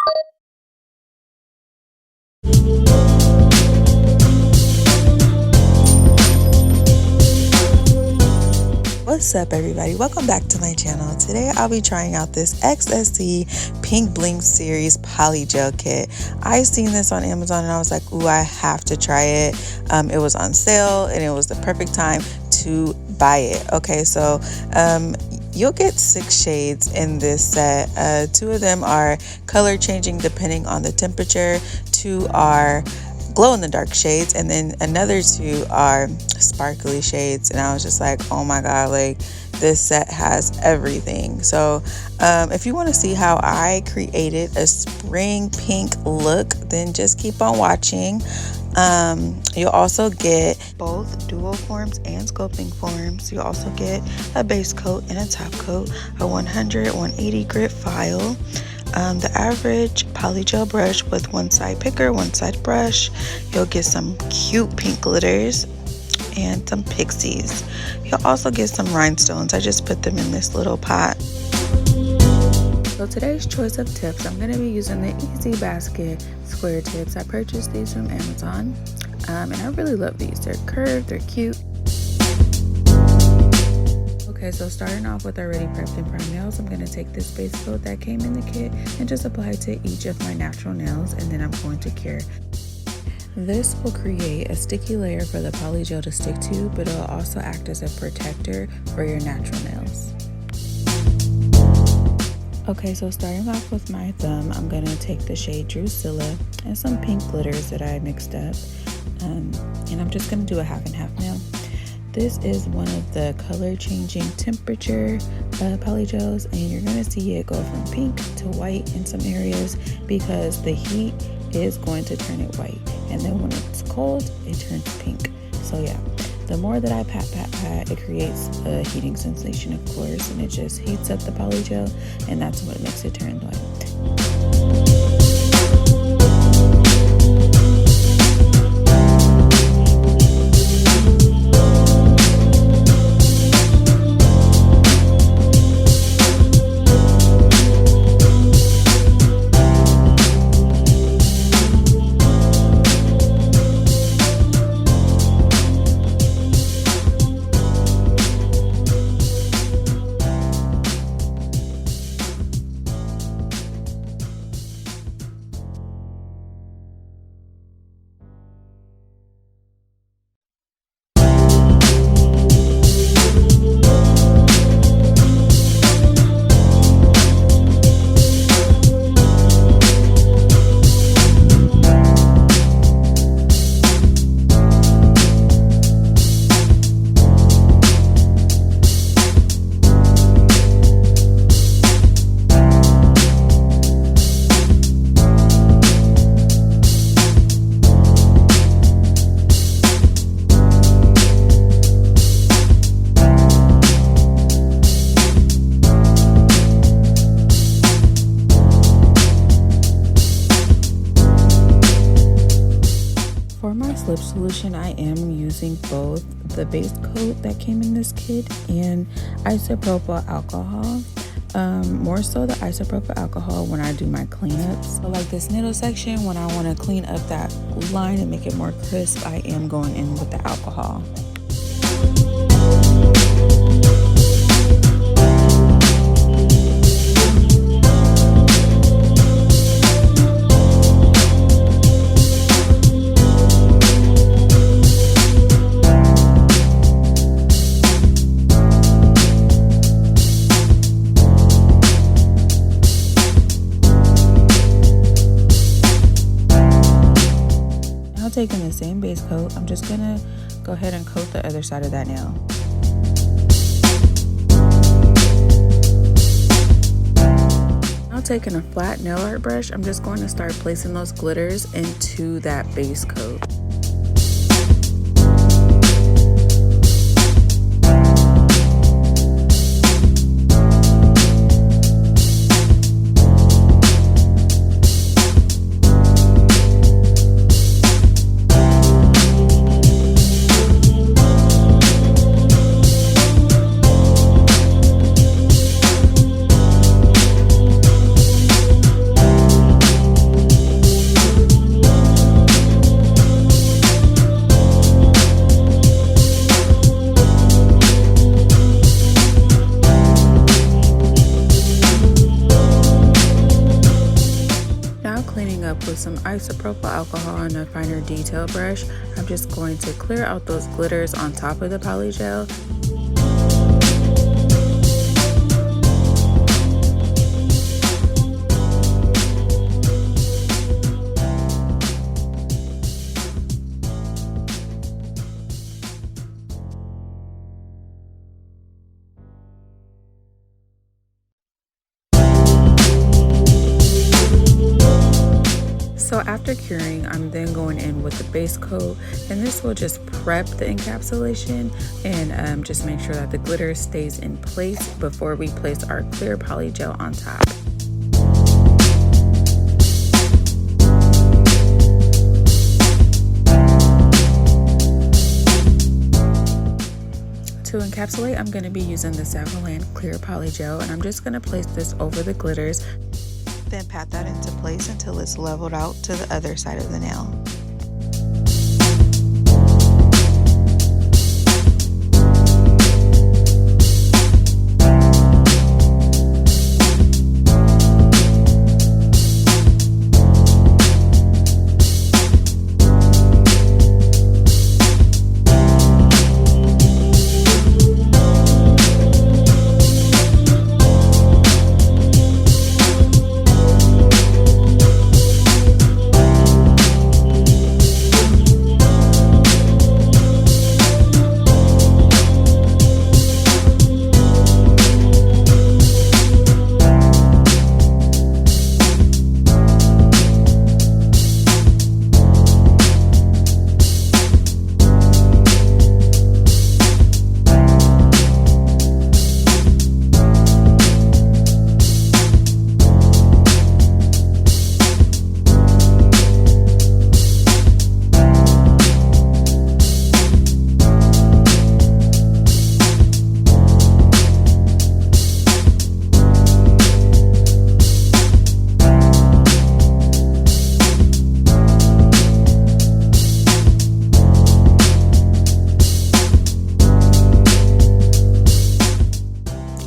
What's up, everybody? Welcome back to my channel. Today I'll be trying out this SXC Pink Bling Series Polygel kit. I seen this on Amazon and I was like, ooh, I have to try it. It was on sale and it was the perfect time to buy it. Okay, so you'll get 6 shades in this set. 2 of them are color changing depending on the temperature. 2 are glow in the dark shades, and then another 2 are sparkly shades. And I was just like, oh my god, like this set has everything. So if you want to see how I created a spring pink look, then just keep on watching. You'll also get both dual forms and sculpting forms. You'll also get a base coat and a top coat, a 100-180 grit file, the average polygel brush with one side picker, one side brush. You'll get some cute pink glitters and some pixies. You'll also get some rhinestones. I just put them in this little pot. So today's choice of tips, I'm going to be using the Easy Basket square tips. I purchased these from Amazon, and I really love these. They're curved, they're cute. Okay, so starting off with already prepped and primed nails, I'm going to take this base coat that came in the kit and just apply it to each of my natural nails, and then I'm going to cure. This will create a sticky layer for the polygel to stick to, but it will also act as a protector for your natural nails. Okay, so starting off with my thumb, I'm going to take the shade Drusilla and some pink glitters that I mixed up, and I'm just going to do a half and half nail. This is one of the color changing temperature polygels, and you're going to see it go from pink to white in some areas because the heat is going to turn it white, and then when it's cold it turns pink. So yeah, the more that I pat, it creates a heating sensation, of course, and it just heats up the polygel, and that's what makes it turn white. Lip solution, I am using both the base coat that came in this kit and isopropyl alcohol. More so the isopropyl alcohol when I do my cleanups. So like this middle section, when I want to clean up that line and make it more crisp, I am going in with the alcohol. Taking the same base coat, I'm just gonna go ahead and coat the other side of that nail. Now taking a flat nail art brush, I'm just going to start placing those glitters into that base coat. cleaning up with some isopropyl alcohol and a finer detail brush, I'm just going to clear out those glitters on top of the polygel. So after curing, I'm then going in with the base coat, and this will just prep the encapsulation and just make sure that the glitter stays in place before we place our clear polygel on top. To encapsulate, I'm going to be using the Savalan clear polygel, and I'm just going to place this over the glitters. Then pat that into place until it's leveled out to the other side of the nail.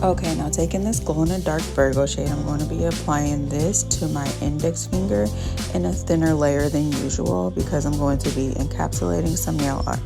Okay, now taking this glow in the dark Virgo shade, I'm going to be applying this to my index finger in a thinner layer than usual because I'm going to be encapsulating some nail art.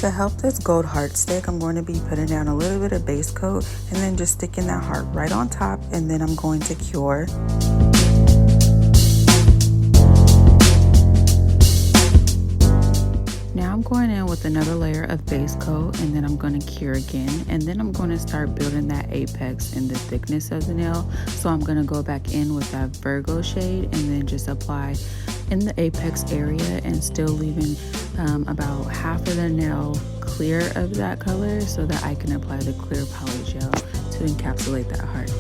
To help this gold heart stick, I'm going to be putting down a little bit of base coat and then just sticking that heart right on top, and then I'm going to cure. Now I'm going in with another layer of base coat, and then I'm going to cure again, and then I'm going to start building that apex in the thickness of the nail. So I'm going to go back in with that Virgo shade and then just apply in the apex area and still leaving about half of the nail clear of that color so that I can apply the clear polygel to encapsulate that heart.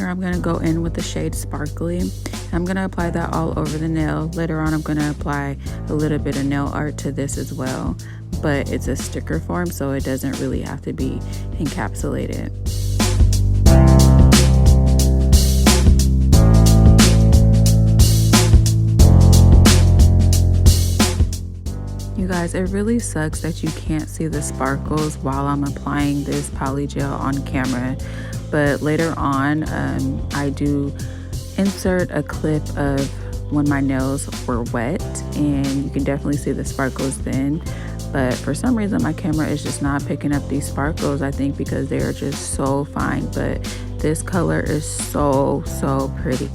here I'm going to go in with the shade Sparkly. I'm going to apply that all over the nail. Later on I'm going to apply a little bit of nail art to this as well, but it's a sticker form, so it doesn't really have to be encapsulated. You guys, it really sucks that you can't see the sparkles while I'm applying this Polygel on camera, but later on I do insert a clip of when my nails were wet, and you can definitely see the sparkles then. But for some reason my camera is just not picking up these sparkles, I think because they are just so fine, but this color is so pretty.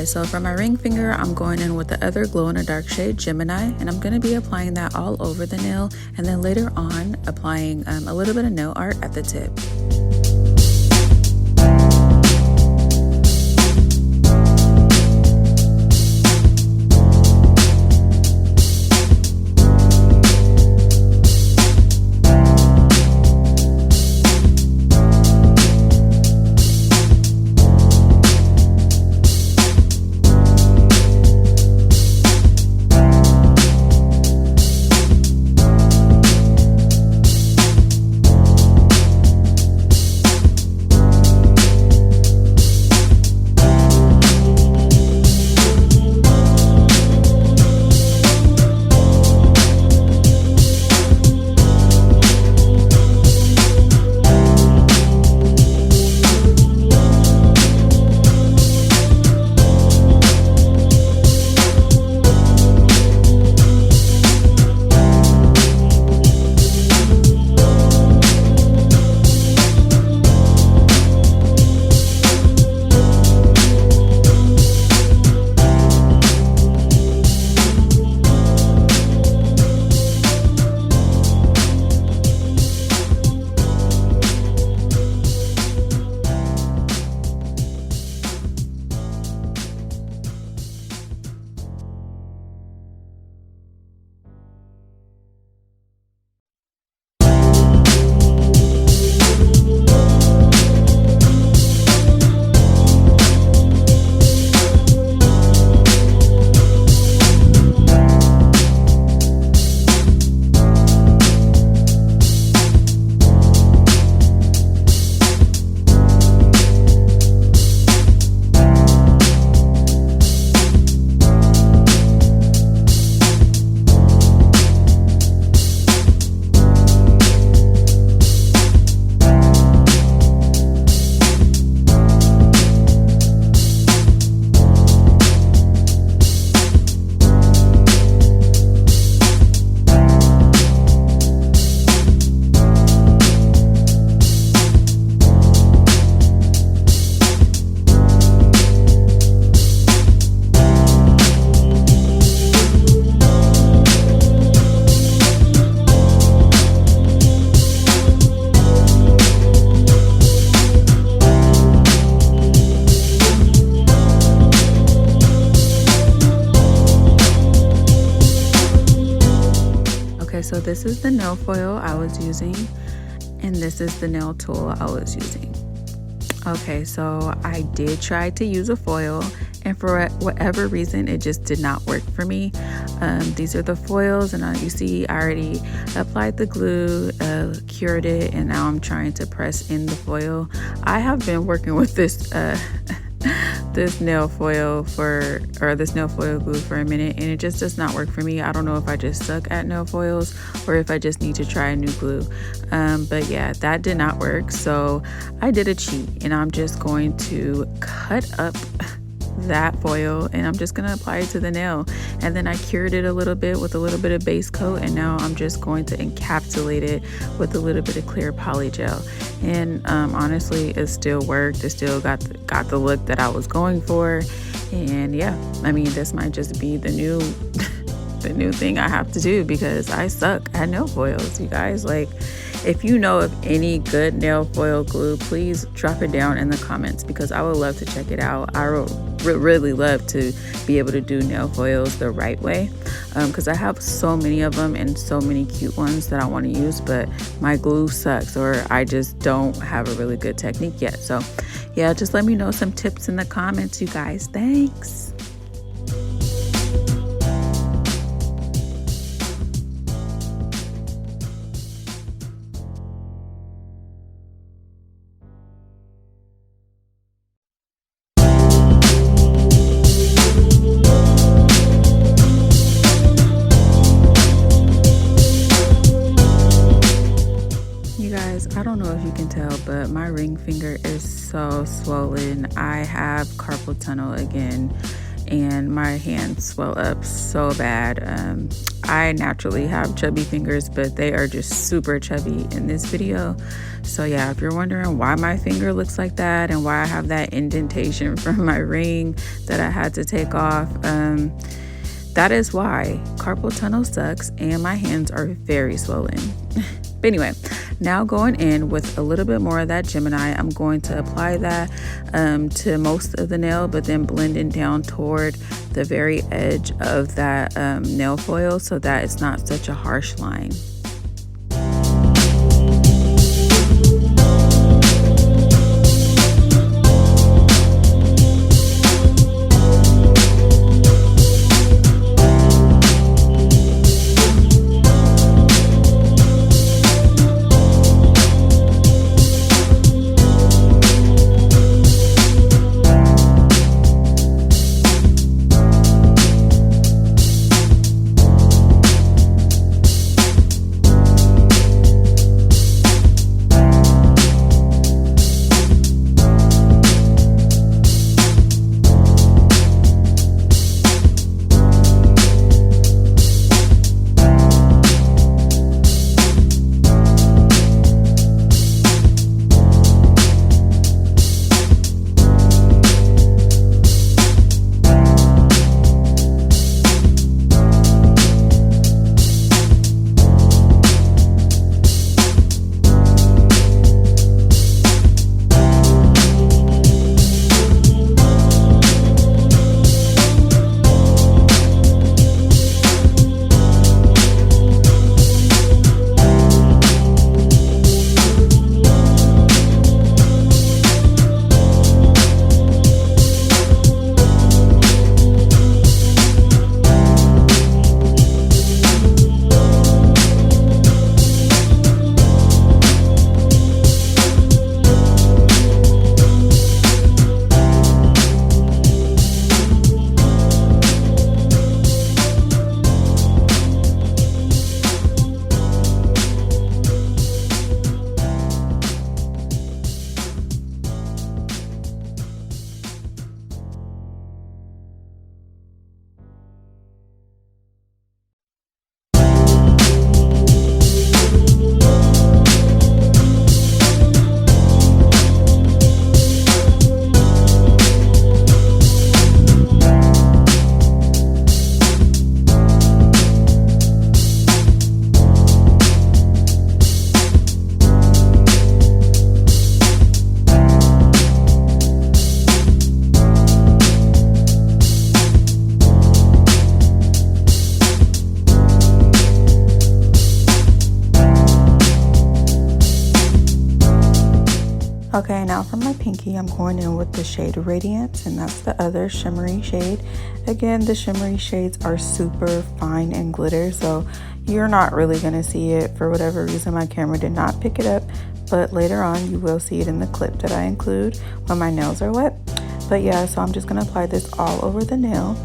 So for my ring finger, I'm going in with the other glow in the dark shade Gemini, and I'm going to be applying that all over the nail, and then later on applying a little bit of nail art at the tip. so this is the nail foil I was using, and this is the nail tool I was using. Okay, so I did try to use a foil, and for whatever reason, it just did not work for me. These are the foils, and you see I already applied the glue, cured it, and now I'm trying to press in the foil. I have been working with this this nail foil glue for a minute, and it just does not work for me. I don't know if I just suck at nail foils or if I just need to try a new glue. But yeah, that did not work, so I did a cheat, and I'm just going to cut up that foil and I'm just gonna apply it to the nail, and then I cured it a little bit with a little bit of base coat, and now I'm just going to encapsulate it with a little bit of clear polygel. And honestly, it still worked. It still got the look that I was going for. And yeah, I mean, this might just be the new the new thing I have to do, because I suck at nail foils, you guys. Like, if you know of any good nail foil glue, please drop it down in the comments, because I would love to check it out. I would really love to be able to do nail foils the right way, because I have so many of them and so many cute ones that I want to use, but my glue sucks, or I just don't have a really good technique yet. So yeah, just let me know some tips in the comments, you guys. Thanks. I don't know if you can tell, but my ring finger is so swollen. I have carpal tunnel again, and my hands swell up so bad. I naturally have chubby fingers, but they are just super chubby in this video. So yeah, if you're wondering why my finger looks like that and why I have that indentation from my ring that I had to take off, that is why. Carpal tunnel sucks and my hands are very swollen. But anyway, now going in with a little bit more of that Gemini, I'm going to apply that to most of the nail, but then blend it down toward the very edge of that nail foil so that it's not such a harsh line. pinky, I'm going in with the shade Radiance, and that's the other shimmery shade. Again, the shimmery shades are super fine and glitter, so you're not really going to see it. For whatever reason, my camera did not pick it up, but later on you will see it in the clip that I include when my nails are wet. But yeah, so I'm just going to apply this all over the nail.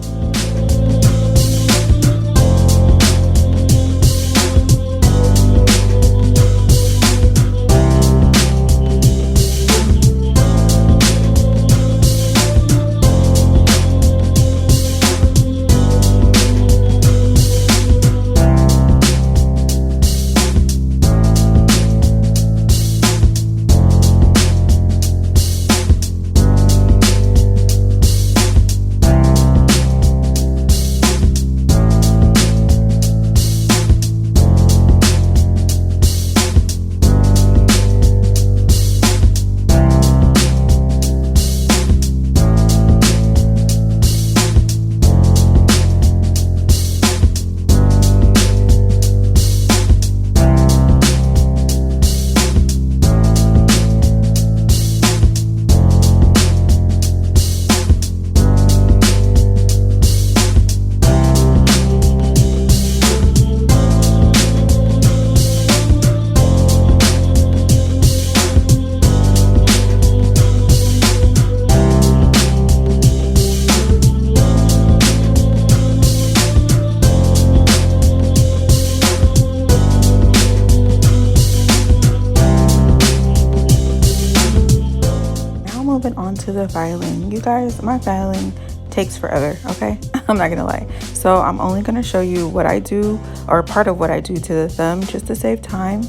Moving on to the filing. You guys, my filing takes forever, okay? I'm not gonna lie. So I'm only gonna show you what I do, or part of what I do to the thumb, just to save time.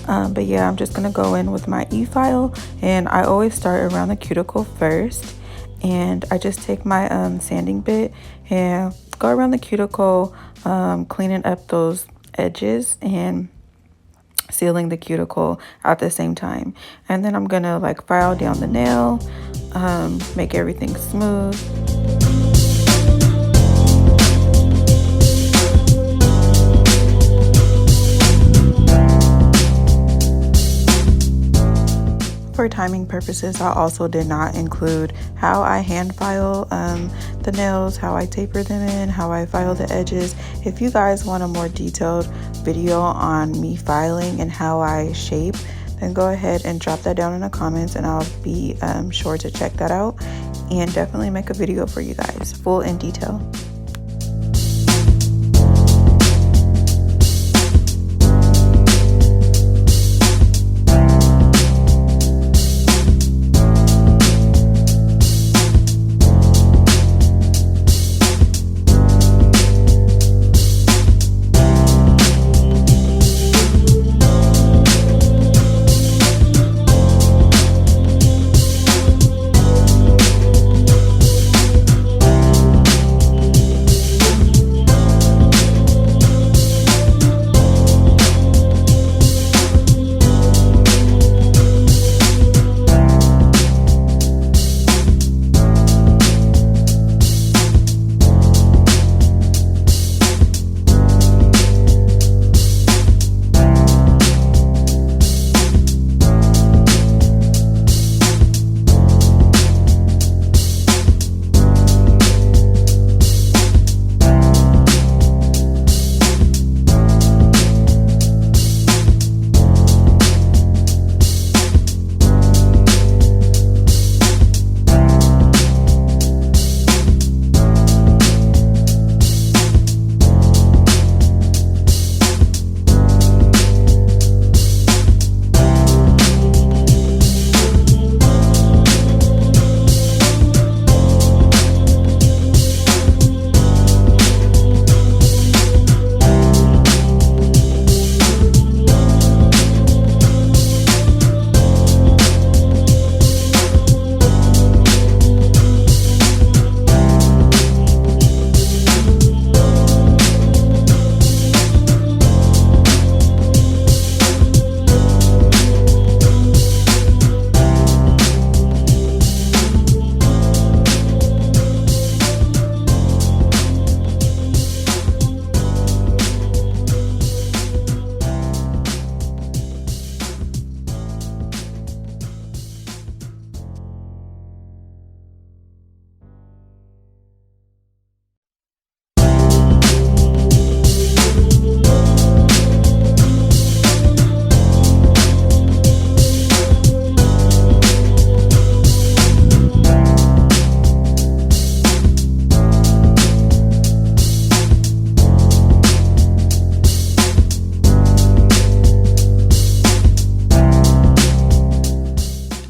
But yeah, I'm just gonna go in with my e-file, and I always start around the cuticle first, and I just take my sanding bit and go around the cuticle, cleaning up those edges and sealing the cuticle at the same time. And then I'm gonna like file down the nail, make everything smooth. For timing purposes, I also did not include how I hand file the nails, how I taper them in, how I file the edges. If you guys want a more detailed video on me filing and how I shape, then go ahead and drop that down in the comments, and I'll be sure to check that out and definitely make a video for you guys, full in detail.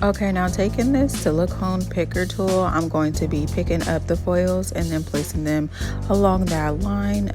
Okay, now taking this silicone picker tool, I'm going to be picking up the foils and then placing them along that line.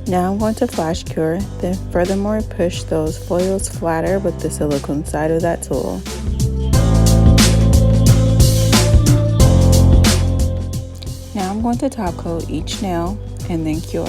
Now I'm going to flash cure, then furthermore push those foils flatter with the silicone side of that tool. Now I'm going to top coat each nail and then cure.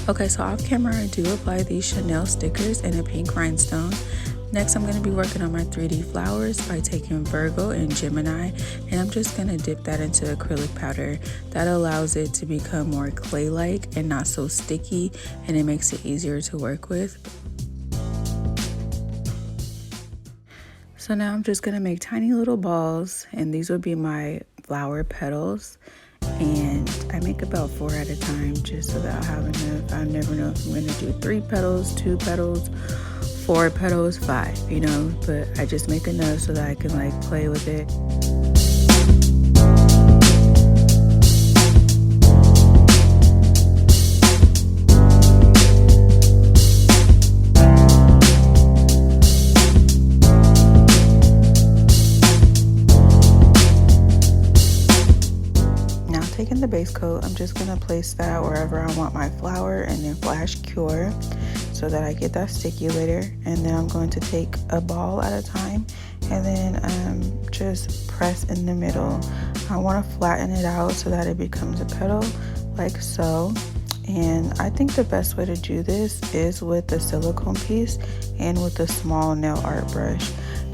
Okay, so off camera I do apply these Chanel stickers in a pink rhinestone. Next I'm going to be working on my 3D flowers by taking Virgo and Gemini, and I'm just going to dip that into acrylic powder. That allows it to become more clay-like and not so sticky, and it makes it easier to work with. So now I'm just going to make tiny little balls, and these would be my flower petals. And I make about 4 at a time just so that I'll have enough. I never know if I'm going to do 3 petals, 2 petals, 4 petals, 5, you know, but I just make enough so that I can like play with it. Taking the base coat, I'm just going to place that wherever I want my flower and then flash cure so that I get that sticky later. And then I'm going to take a ball at a time and then just press in the middle. I want to flatten it out so that it becomes a petal like so. And I think the best way to do this is with the silicone piece and with a small nail art brush.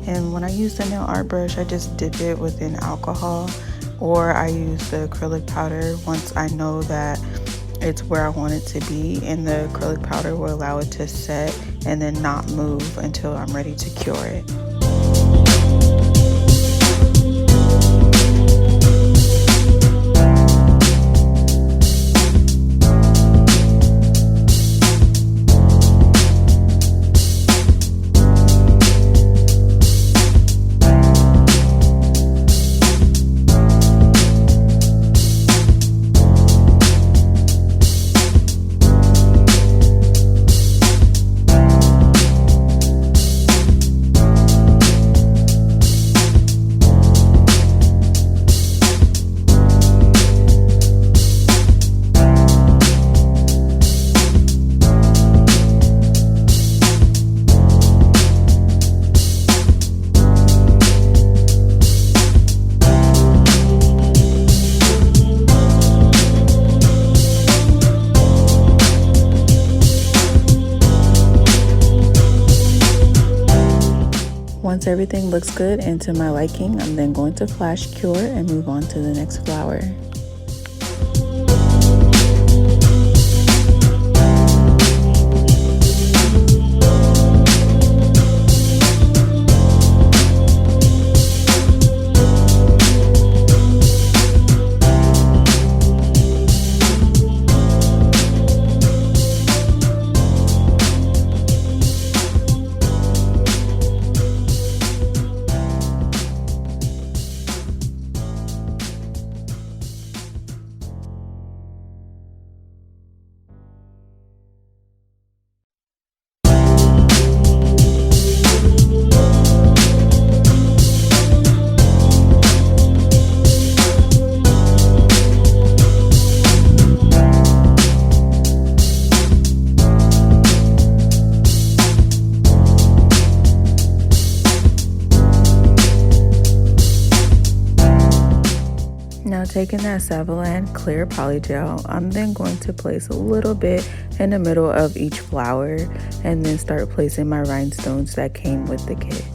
And when I use the nail art brush, I just dip it within alcohol, or I use the acrylic powder once I know that it's where I want it to be, and the acrylic powder will allow it to set and then not move until I'm ready to cure it. Once everything looks good and to my liking, I'm then going to flash cure and move on to the next flower. taking that Savillon clear polygel, I'm then going to place a little bit in the middle of each flower and then start placing my rhinestones that came with the kit.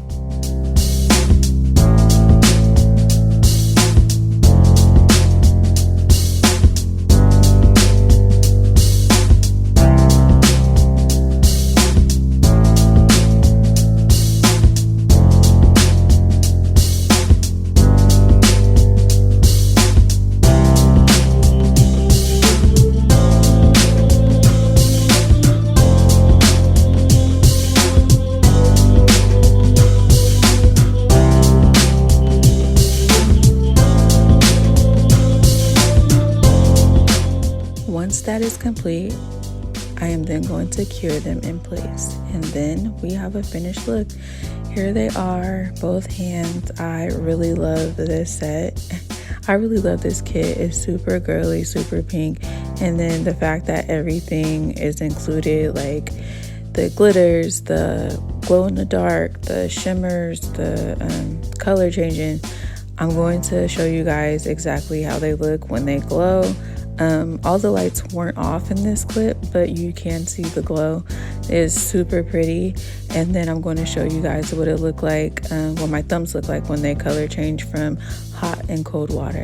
Once that is complete, I am then going to cure them in place, and then we have a finished look. Here they are, both hands. I really love this set. I really love this kit. It's super girly, super pink, and then the fact that everything is included, like the glitters, the glow in the dark, the shimmers, the color changing. I'm going to show you guys exactly how they look when they glow. All the lights weren't off in this clip, but you can see the glow. It's super pretty. And then I'm going to show you guys what it looked like, what my thumbs look like when they color change from hot and cold water.